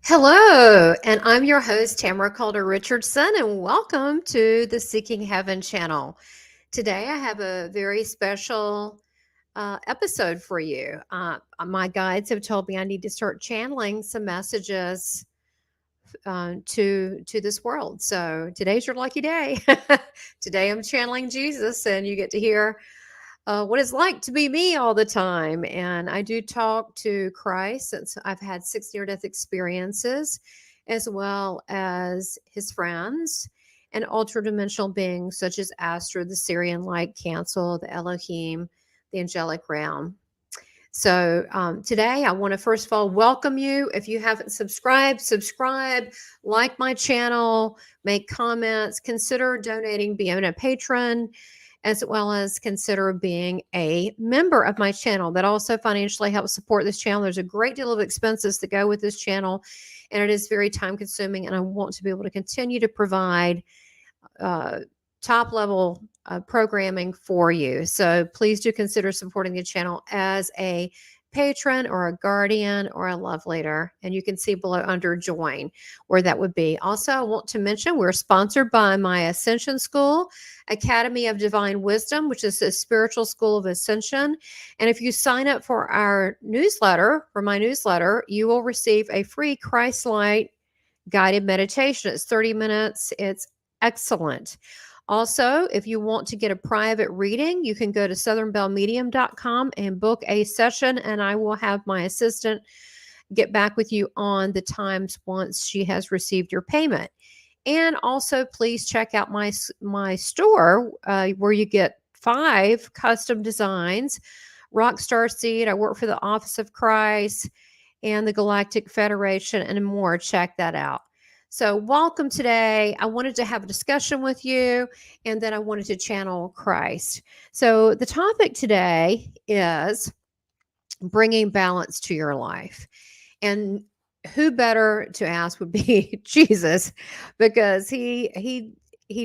Hello, and I'm your host, Tamara Caulder Richardson, and welcome to the Seeking Heaven channel. Today, I have a very special episode for you. My guides have told me I need to start channeling some messages to this world. So today's your lucky day. Today, I'm channeling Jesus, and you get to hear what it's like to be me all the time. And I do talk to Christ since I've had 6 near-death experiences, as well as his friends and ultra-dimensional beings such as Ashtar, the Syrian light council, the Elohim, the angelic realm. So today I want to first of all welcome you. If you haven't subscribe, like my channel, make comments, consider donating, being a patron, as well as consider being a member of my channel. That also financially helps support this channel. There's a great deal of expenses that go with this channel, and it is very time consuming, and I want to be able to continue to provide top level programming for you. So please do consider supporting the channel as a patron or a guardian or a love leader. And you can see below under join where that would be. Also, I want to mention we're sponsored by my Ascension School, Academy of Divine Wisdom, which is a spiritual school of ascension. And if you sign up for our newsletter, for my newsletter, you will receive a free Christ Light guided meditation. It's 30 minutes. It's excellent. Also, if you want to get a private reading, you can go to southernbellemedium.com and book a session, and I will have my assistant get back with you on the times once she has received your payment. And also, please check out my store where you get 5 custom designs. Rockstar Seed, I work for the Office of Christ and the Galactic Federation and more. Check that out. So welcome today. I wanted to have a discussion with you, and then I wanted to channel Christ. So the topic today is bringing balance to your life. And who better to ask would be Jesus, because he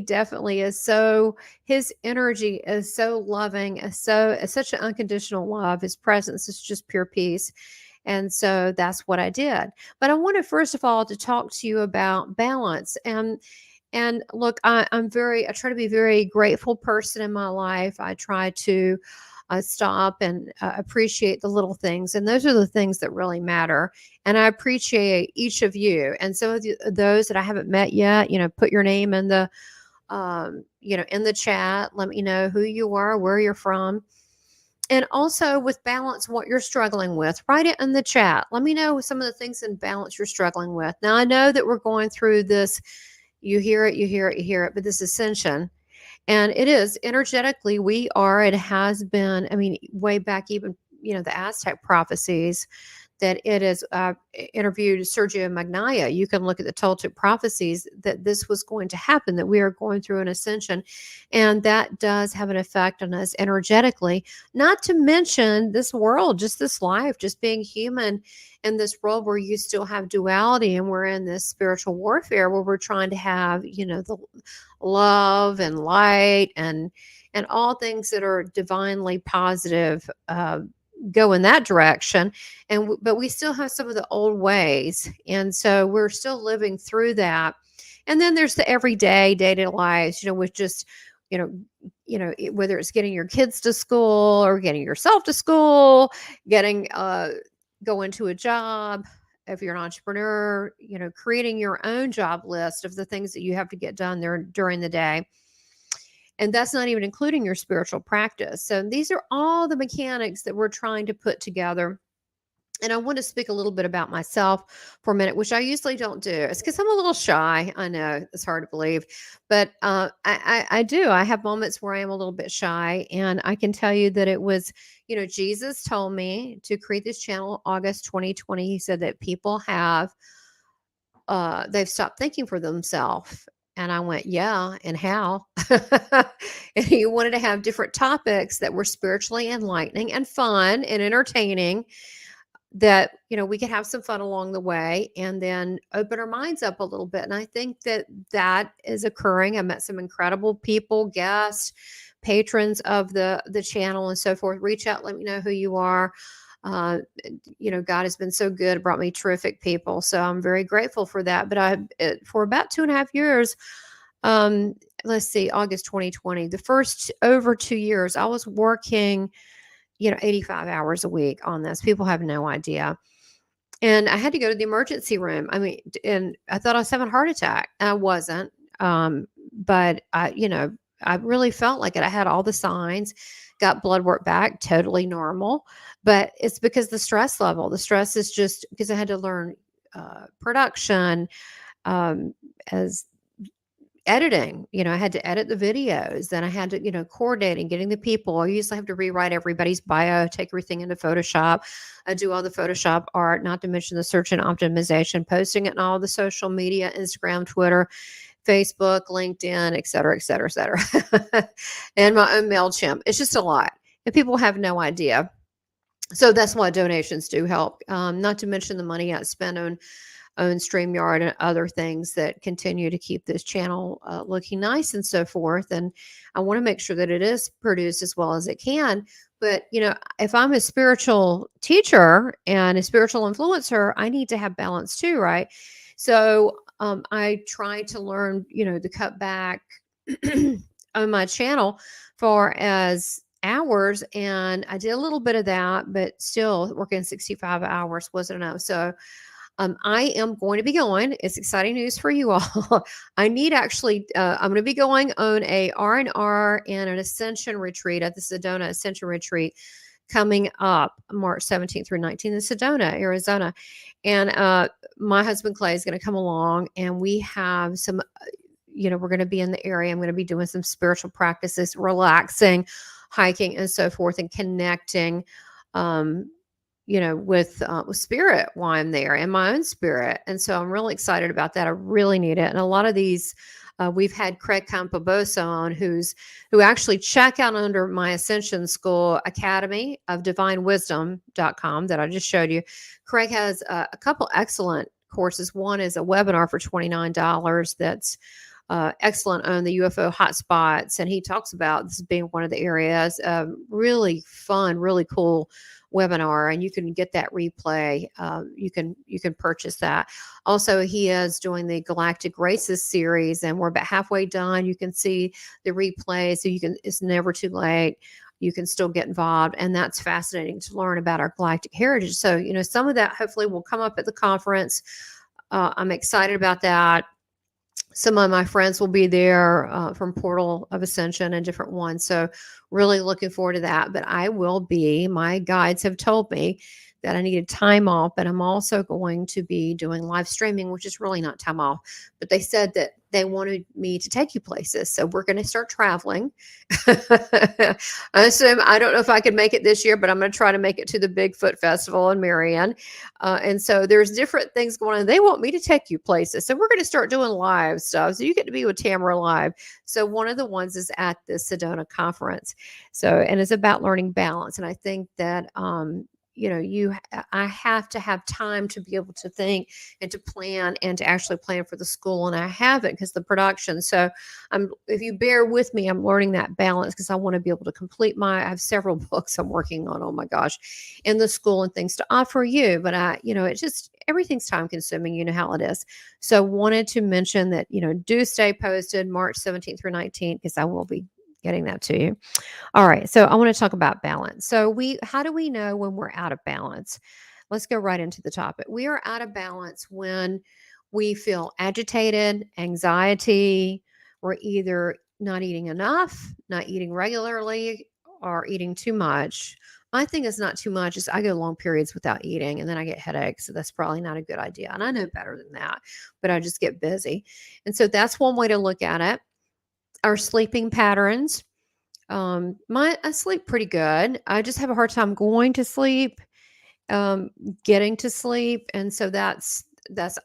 definitely is so, his energy is so loving, is such an unconditional love. His presence is just pure peace. And so that's what I did. But I wanted first of all to talk to you about balance. And look, I try to be a very grateful person in my life. I try to stop and appreciate the little things. And those are the things that really matter. And I appreciate each of you. And some of those that I haven't met yet, put your name in the, in the chat. Let me know who you are, where you're from. And also with balance, what you're struggling with, write it in the chat. Let me know some of the things in balance you're struggling with. Now, I know that we're going through this, you hear it, but this ascension. And it is energetically, it has been, way back even, the Aztec prophecies, that it is interviewed Sergio Magnaia. You can look at the Toltec prophecies that this was going to happen, that we are going through an ascension. And that does have an effect on us energetically, not to mention this world, just this life, just being human in this world where you still have duality, and we're in this spiritual warfare where we're trying to have, the love and light and all things that are divinely positive, go in that direction. But we still have some of the old ways, and so we're still living through that. And then there's the everyday day-to-day lives, with just whether it's getting your kids to school or getting yourself to school, getting going to a job, if you're an entrepreneur, creating your own job list of the things that you have to get done there during the day. And that's not even including your spiritual practice. So these are all the mechanics that we're trying to put together. And I want to speak a little bit about myself for a minute, which I usually don't do. It's because I'm a little shy. I know it's hard to believe, but I do. I have moments where I am a little bit shy. And I can tell you that it was, Jesus told me to create this channel August 2020. He said that people they've stopped thinking for themselves. And I went, yeah, and how? And he wanted to have different topics that were spiritually enlightening and fun and entertaining, that, we could have some fun along the way and then open our minds up a little bit. And I think that is occurring. I met some incredible people, guests, patrons of the channel and so forth. Reach out, let me know who you are. Uh, God has been so good, brought me terrific people. So I'm very grateful for that. But for about 2.5 years, um, let's see, August 2020, the first over 2 years, I was working, 85 hours a week on this. People have no idea. And I had to go to the emergency room. I mean, and I thought I was having a heart attack. I wasn't. But I really felt like it. I had all the signs, got blood work back, totally normal. But it's because the stress is just because I had to learn production, as editing. I had to edit the videos, then I had to, coordinating, getting the people. I usually have to rewrite everybody's bio, take everything into Photoshop. I do all the Photoshop art, not to mention the search and optimization, posting it in all the social media, Instagram, Twitter, Facebook, LinkedIn, et cetera, et cetera, et cetera. And my own MailChimp. It's just a lot. And people have no idea. So that's why donations do help. Not to mention the money I spend on StreamYard and other things that continue to keep this channel looking nice and so forth. And I want to make sure that it is produced as well as it can. But, if I'm a spiritual teacher and a spiritual influencer, I need to have balance too, right? So I try to learn, to cut back on my channel far as hours. And I did a little bit of that, but still working 65 hours wasn't enough. So I am going to be going. It's exciting news for you all. I'm going to be going on a R&R and an Ascension retreat at the Sedona Ascension Retreat coming up March 17th through 19th in Sedona, Arizona. And my husband Clay is going to come along, and we have some, we're going to be in the area. I'm going to be doing some spiritual practices, relaxing, hiking, and so forth, and connecting, with spirit while I'm there, and my own spirit. And so I'm really excited about that. I really need it. And a lot of these, we've had Craig Campobosa on, who actually check out under my Ascension School Academy of Divine Wisdom.com that I just showed you. Craig has a couple excellent courses. One is a webinar for $29 that's excellent on the UFO hotspots. And he talks about this being one of the areas. Really fun, really cool webinar, and you can get that replay. You can purchase that. Also, he is doing the Galactic Races series, and we're about halfway done. You can see the replay, so it's never too late. You can still get involved, and that's fascinating to learn about our galactic heritage. So, some of that hopefully will come up at the conference. I'm excited about that. Some of my friends will be there from Portal of Ascension and different ones. So really looking forward to that. But my guides have told me that I needed time off, but I'm also going to be doing live streaming, which is really not time off. But they said that they wanted me to take you places. So we're going to start traveling. I don't know if I can make it this year, but I'm going to try to make it to the Bigfoot Festival in Marion. And so there's different things going on. They want me to take you places. So we're going to start doing live stuff. So you get to be with Tamara live. So one of the ones is at the Sedona conference. And it's about learning balance. And I think that, I have to have time to be able to think and to plan and to actually plan for the school. And I haven't because the production. So if you bear with me, I'm learning that balance because I want to be able to complete I have several books I'm working on. Oh my gosh, in the school and things to offer you. But it's just, everything's time consuming. You know how it is. So wanted to mention that, do stay posted March 17th through 19th, because I will be getting that to you. All right. So I want to talk about balance. So how do we know when we're out of balance? Let's go right into the topic. We are out of balance when we feel agitated, anxiety. We're either not eating enough, not eating regularly, or eating too much. My thing is not too much. Is I go long periods without eating, and then I get headaches. So that's probably not a good idea. And I know better than that, but I just get busy. And so that's one way to look at it. Our sleeping patterns. I sleep pretty good. I just have a hard time going to sleep, getting to sleep. And so that's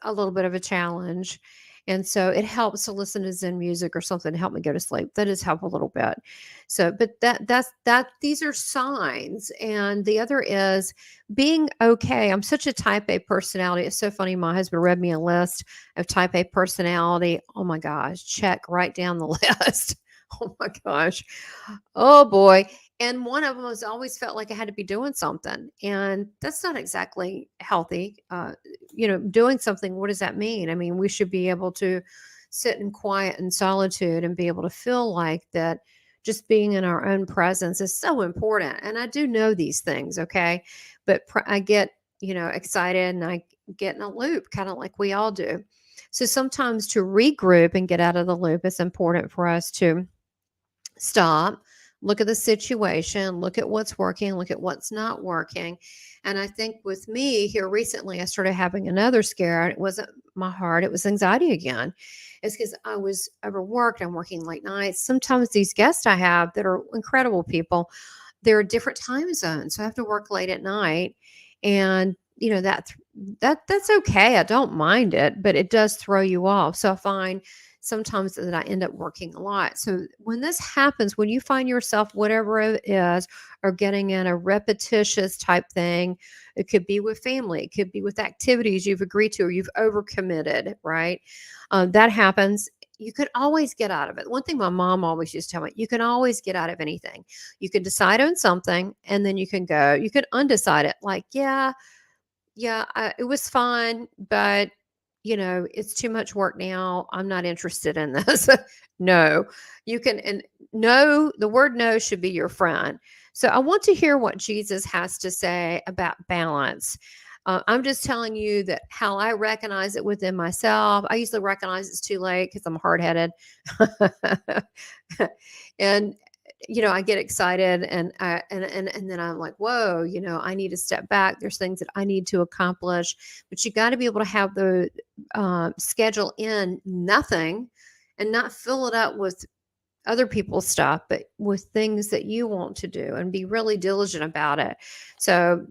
a little bit of a challenge. And so it helps to listen to Zen music or something to help me go to sleep. That does help a little bit. So, but these are signs. And the other is being okay. I'm such a type A personality. It's so funny. My husband read me a list of type A personality. Oh my gosh, check right down the list. Oh my gosh. Oh boy. And one of them was always felt like I had to be doing something. And that's not exactly healthy. Doing something, what does that mean? I mean, we should be able to sit in quiet and solitude and be able to feel like that just being in our own presence is so important. And I do know these things, okay? But I get, excited and I get in a loop, kind of like we all do. So sometimes to regroup and get out of the loop, it's important for us to stop, look at the situation, look at what's working, look at what's not working. And I think with me here recently, I started having another scare. It wasn't my heart, it was anxiety again. It's because I was overworked. I'm working late nights. Sometimes these guests I have that are incredible people, they're different time zones. So I have to work late at night. And that's okay. I don't mind it, but it does throw you off. So I find sometimes that I end up working a lot. So when this happens, when you find yourself, whatever it is, or getting in a repetitious type thing, it could be with family, it could be with activities you've agreed to or you've overcommitted, right? That happens. You could always get out of it. One thing my mom always used to tell me, you can always get out of anything. You can decide on something and then you can undecide it. Like, it was fun, but it's too much work now. I'm not interested in this. No, you can, and no, the word no should be your friend. So I want to hear what Jesus has to say about balance. I'm just telling you that how I recognize it within myself. I usually recognize it's too late because I'm hard-headed. And I get excited and then I'm like, whoa, I need to step back. There's things that I need to accomplish, but you got to be able to have the schedule in nothing and not fill it up with other people's stuff, but with things that you want to do and be really diligent about it. So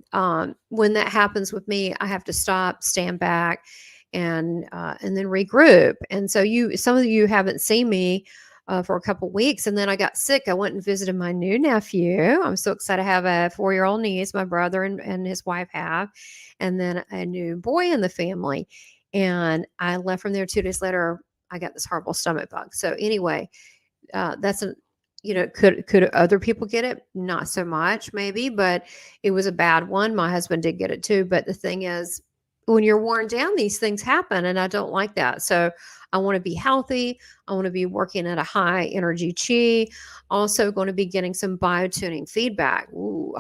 when that happens with me, I have to stop, stand back, and then regroup. And so some of you haven't seen me for a couple weeks, and then I got sick. I went and visited my new nephew. I'm so excited. I have a 4-year-old niece, my brother and his wife have, and then a new boy in the family. And I left from there 2 days later. I got this horrible stomach bug. So anyway, could other people get it? Not so much, maybe, but it was a bad one. My husband did get it too. But the thing is, when you're worn down, these things happen, and I don't like that. So I want to be healthy. I want to be working at a high energy chi. Also going to be getting some biotuning feedback. Ooh,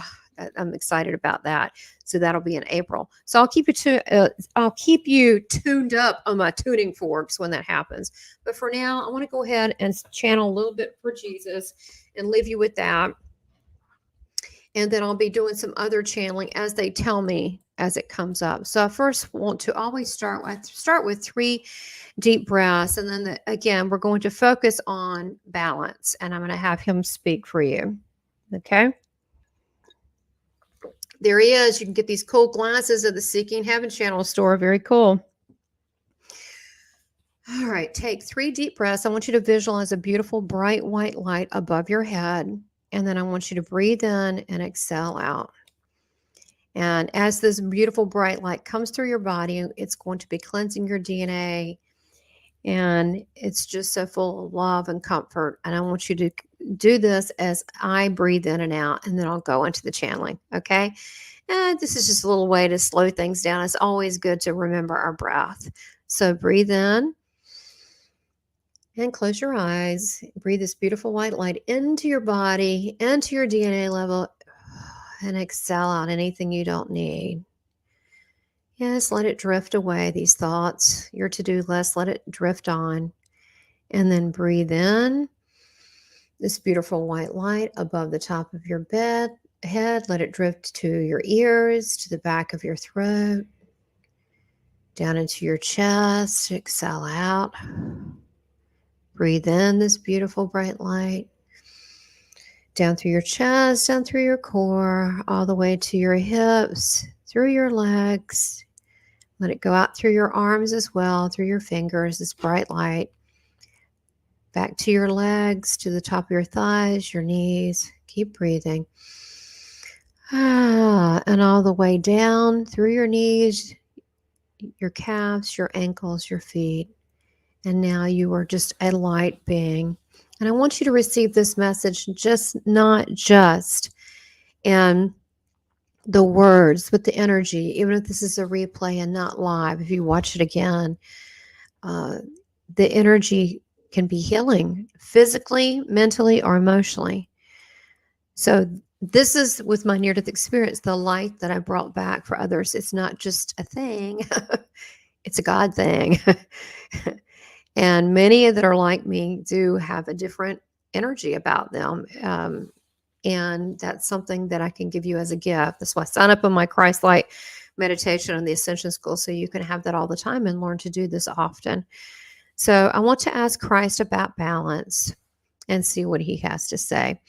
I'm excited about that. So that'll be in April. So I'll keep you tuned up on my tuning forks when that happens. But for now, I want to go ahead and channel a little bit for Jesus and leave you with that. And then I'll be doing some other channeling as they tell me as it comes up. So I first want to always start with 3 deep breaths. And then again, we're going to focus on balance. And I'm going to have him speak for you. Okay. There he is. You can get these cool glasses at the Seeking Heaven Channel store. Very cool. All right. Take 3 deep breaths. I want you to visualize a beautiful bright white light above your head. And then I want you to breathe in and exhale out. And as this beautiful bright light comes through your body, it's going to be cleansing your DNA. And it's just so full of love and comfort. And I want you to do this as I breathe in and out, and then I'll go into the channeling. Okay. And this is just a little way to slow things down. It's always good to remember our breath. So breathe in and close your eyes. Breathe this beautiful white light into your body, into your DNA level, and exhale out anything you don't need. Yes, let it drift away, these thoughts, your to-do list, let it drift on. And then breathe in this beautiful white light above the top of your head. Let it drift to your ears, to the back of your throat, down into your chest. Exhale out. Breathe in this beautiful bright light, down through your chest, down through your core, all the way to your hips, through your legs. Let it go out through your arms as well, through your fingers, this bright light. Back to your legs, to the top of your thighs, your knees. Keep breathing. And all the way down through your knees, your calves, your ankles, your feet. And now you are just a light being. And I want you to receive this message not just in the words, but the energy, even if this is a replay and not live, if you watch it again, the energy can be healing physically, mentally, or emotionally. So this is with my near-death experience, the light that I brought back for others. It's not just a thing. It's a God thing. And many that are like me do have a different energy about them. And that's something that I can give you as a gift. That's why I sign up on my Christ Light meditation and the Ascension School, so you can have that all the time and learn to do this often. So I want to ask Christ about balance and see what he has to say.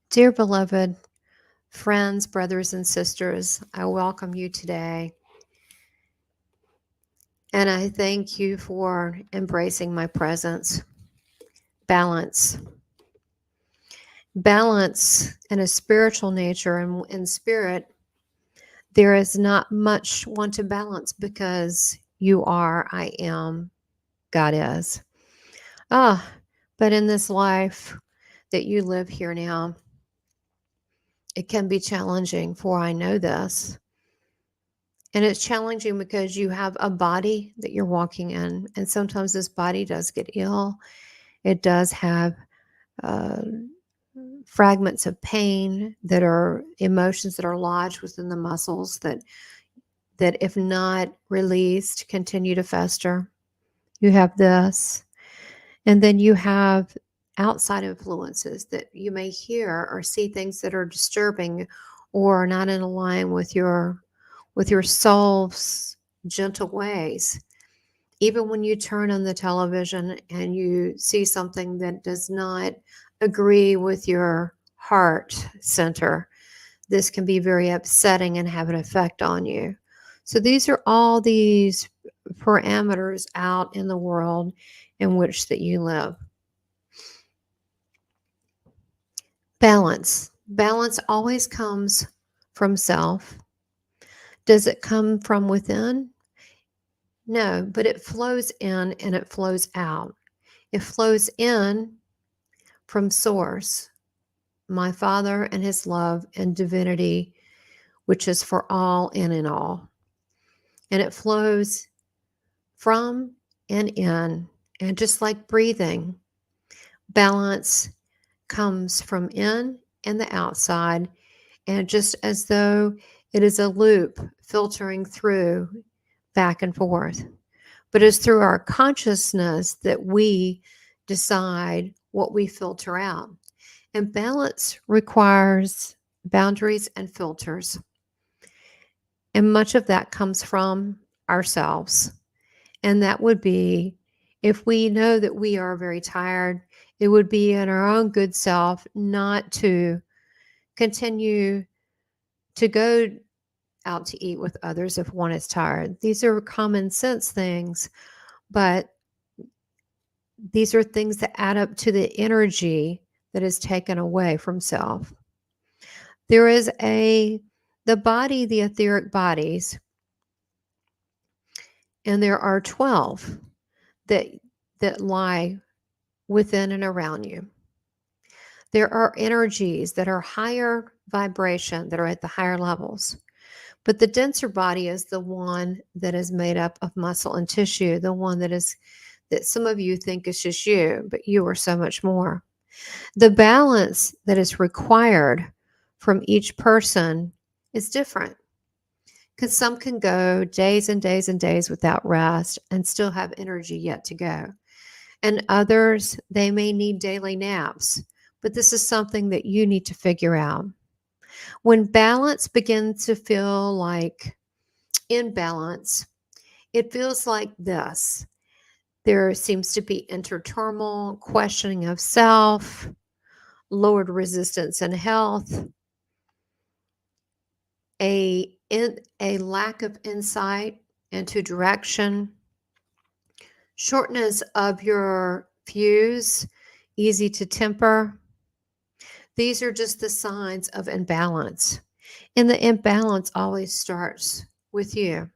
Dear beloved friends, brothers, and sisters, I welcome you today. And I thank you for embracing my presence. Balance. Balance in a spiritual nature and in spirit, there is not much one to balance because you are, I am, God is. But in this life that you live here now, it can be challenging, for I know this. And it's challenging because you have a body that you're walking in. And sometimes this body does get ill. It does have fragments of pain that are emotions that are lodged within the muscles that if not released, continue to fester. You have this. And then you have outside influences that you may hear or see things that are disturbing or not in line with your soul's gentle ways. Even when you turn on the television and you see something that does not agree with your heart center, this can be very upsetting and have an effect on you. So these are all these parameters out in the world in which that you live. Balance. Balance always comes from self. Does it come from within? No, but it flows in and it flows out. It flows in from source, my Father and his love and divinity, which is for all and in all. And it flows from and in. And just like breathing, balance comes from in and the outside. And just as though it is a loop filtering through back and forth. But it's through our consciousness that we decide what we filter out. And balance requires boundaries and filters. And much of that comes from ourselves. And that would be if we know that we are very tired, it would be in our own good self not to continue to go out to eat with others if one is tired. These are common sense things, but these are things that add up to the energy that is taken away from self. There is the body, the etheric bodies, and there are 12 that lie within and around you. There are energies that are higher vibration, that are at the higher levels. But the denser body is the one that is made up of muscle and tissue, the one that some of you think is just you, but you are so much more. The balance that is required from each person is different, because some can go days and days and days without rest and still have energy yet to go. And others, they may need daily naps, but this is something that you need to figure out. When balance begins to feel like imbalance, it feels like this. There seems to be inner turmoil, questioning of self, lowered resistance and health, a lack of insight into direction, shortness of your fuse, easy to temper. These are just the signs of imbalance. And the imbalance always starts with you.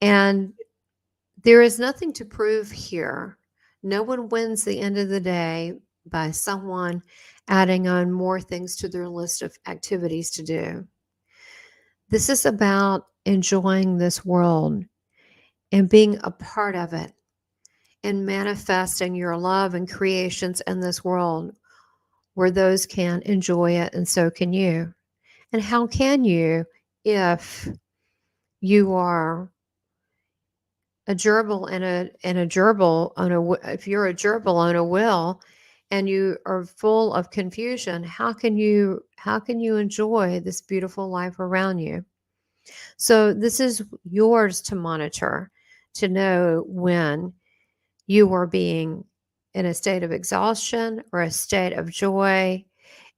And there is nothing to prove here. No one wins the end of the day by someone adding on more things to their list of activities to do. This is about enjoying this world and being a part of it and manifesting your love and creations in this world where those can enjoy it and so can you. And how can you if you are a gerbil and a gerbil on a if you're a gerbil on a wheel and you are full of confusion, how can you enjoy this beautiful life around you? So this is yours to monitor, to know when you are being in a state of exhaustion or a state of joy.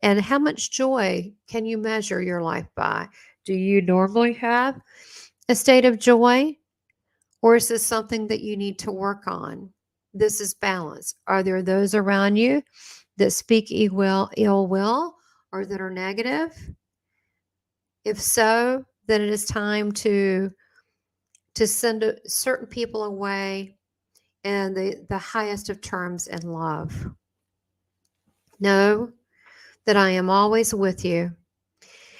And how much joy can you measure your life by? Do you normally have a state of joy? Or is this something that you need to work on? This is balance. Are there those around you that speak ill will or that are negative? If so, then it is time to send certain people away in the highest of terms in love. Know that I am always with you,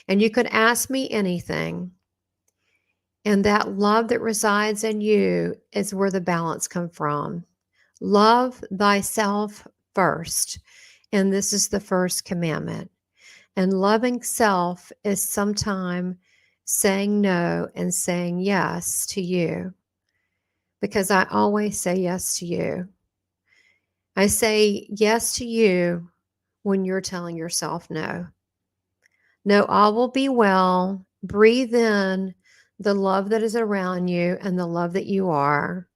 and you could ask me anything. And that love that resides in you is where the balance comes from. Love thyself first. And this is the first commandment. And loving self is sometime saying no and saying yes to you. Because I always say yes to you. I say yes to you when you're telling yourself no. No, all will be well. Breathe in the love that is around you and the love that you are.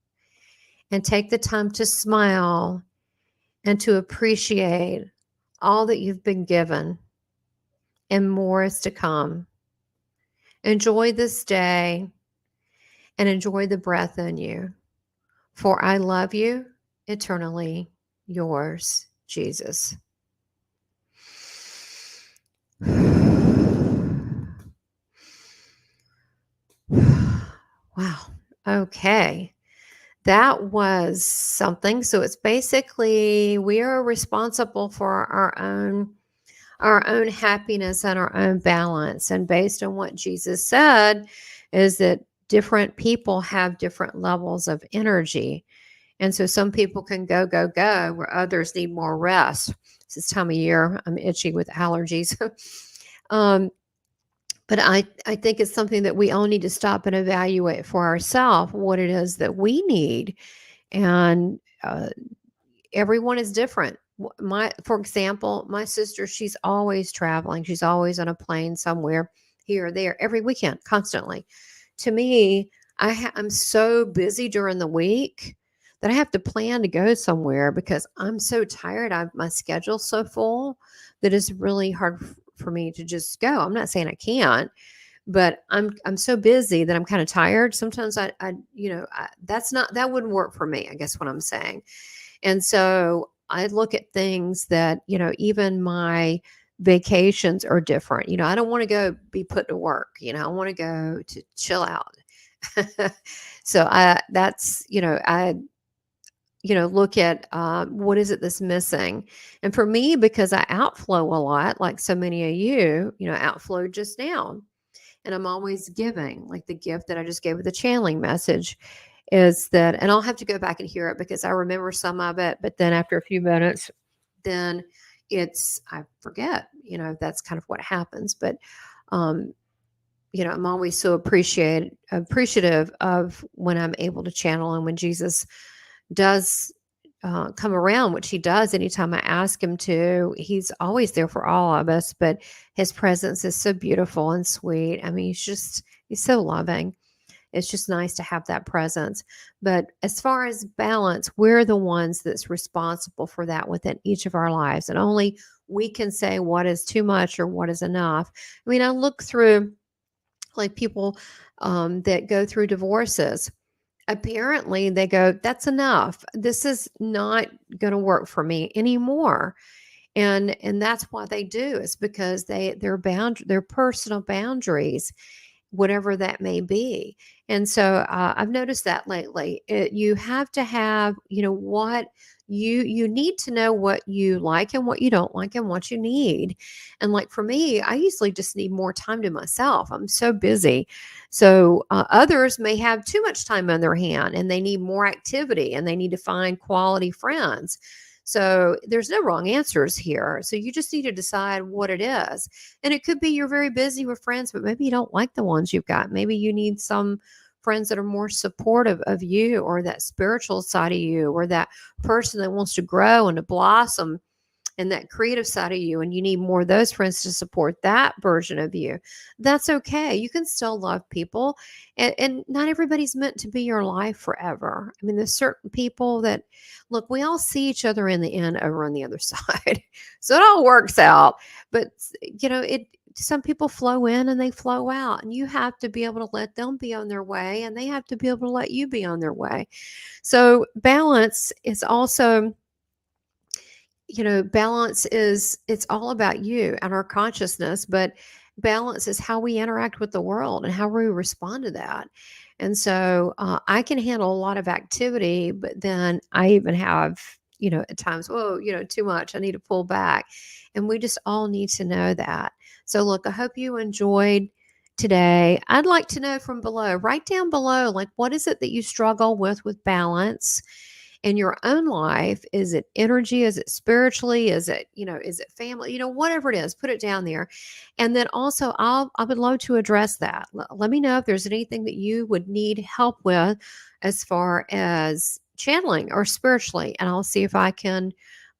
And take the time to smile and to appreciate all that you've been given, and more is to come. Enjoy this day and enjoy the breath in you. For I love you eternally. Yours, Jesus. Wow. Okay. That was something. So it's basically we are responsible for our own happiness and our own balance. And based on what Jesus said, is that different people have different levels of energy. And so some people can go, go, go, where others need more rest. It's this time of year. I'm itchy with allergies. But I think it's something that we all need to stop and evaluate for ourselves what it is that we need. And everyone is different. For example, my sister, she's always traveling. She's always on a plane somewhere, here or there, every weekend, constantly. To me, I'm so busy during the week that I have to plan to go somewhere because I'm so tired. My schedule's so full that it's really hard for me to just go. I'm not saying I can't, but I'm so busy that I'm kind of tired. Sometimes that wouldn't work for me, I guess what I'm saying. And so I look at things that, even my vacations are different. I don't want to go be put to work. I want to go to chill out. So look at what is it that's missing. And for me, because I outflow a lot, like so many of you, outflow just now. And I'm always giving, like the gift that I just gave with the channeling message is that, and I'll have to go back and hear it because I remember some of it, but then after a few minutes, then I forget, that's kind of what happens. But, I'm always so appreciative of when I'm able to channel and when Jesus does come around, which he does anytime I ask him to. He's always there for all of us, but his presence is so beautiful and sweet. I mean, he's so loving. It's just nice to have that presence. But as far as balance, we're the ones that's responsible for that within each of our lives. And only we can say what is too much or what is enough. I mean, I look through like people that go through divorces. Apparently they go, that's enough. This is not going to work for me anymore. And that's why they do. It's because their personal boundaries, whatever that may be. And so I've noticed that lately. You have to have, what you need to know what you like and what you don't like and what you need. And like for me, I usually just need more time to myself. I'm so busy. So others may have too much time on their hand and they need more activity and they need to find quality friends. So there's no wrong answers here. So you just need to decide what it is. And it could be you're very busy with friends, but maybe you don't like the ones you've got. Maybe you need some friends that are more supportive of you, or that spiritual side of you, or that person that wants to grow and to blossom, and that creative side of you, and you need more of those friends to support that version of you. That's okay. You can still love people, and not everybody's meant to be your life forever. I mean, there's certain people that, look, we all see each other in the end over on the other side. So it all works out. But it some people flow in and they flow out, and you have to be able to let them be on their way, and they have to be able to let you be on their way. So balance is also, balance is, it's all about you and our consciousness, but balance is how we interact with the world and how we respond to that. And so I can handle a lot of activity, but then I even have, at times, whoa, too much. I need to pull back. And we just all need to know that. So look, I hope you enjoyed today. I'd like to know from below, write down below, like, what is it that you struggle with balance in your own life? Is it energy? Is it spiritually? Is it, is it family? Whatever it is, put it down there. And then also I would love to address that. Let me know if there's anything that you would need help with as far as channeling or spiritually. And I'll see if I can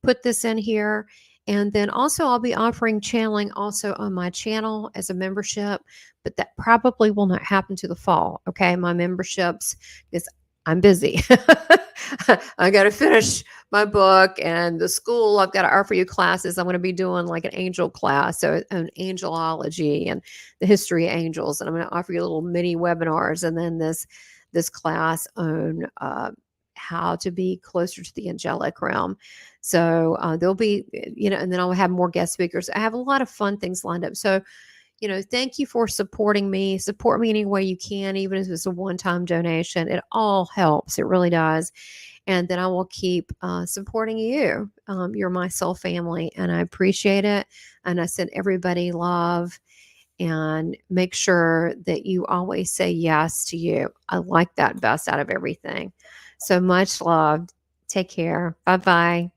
put this in here. And then also I'll be offering channeling also on my channel as a membership, but that probably will not happen to the fall. Okay. My memberships, because I'm busy. I got to finish my book and the school. I've got to offer you classes. I'm going to be doing like an angel class, so an angelology and the history of angels. And I'm going to offer you little mini webinars, and then this class on how to be closer to the angelic realm. So there'll be, and then I'll have more guest speakers. I have a lot of fun things lined up. So thank you for supporting me. Support me any way you can, even if it's a one-time donation. It all helps. It really does. And then I will keep supporting you. You're my soul family, and I appreciate it. And I send everybody love, and make sure that you always say yes to you. I like that best out of everything. So much love. Take care. Bye-bye.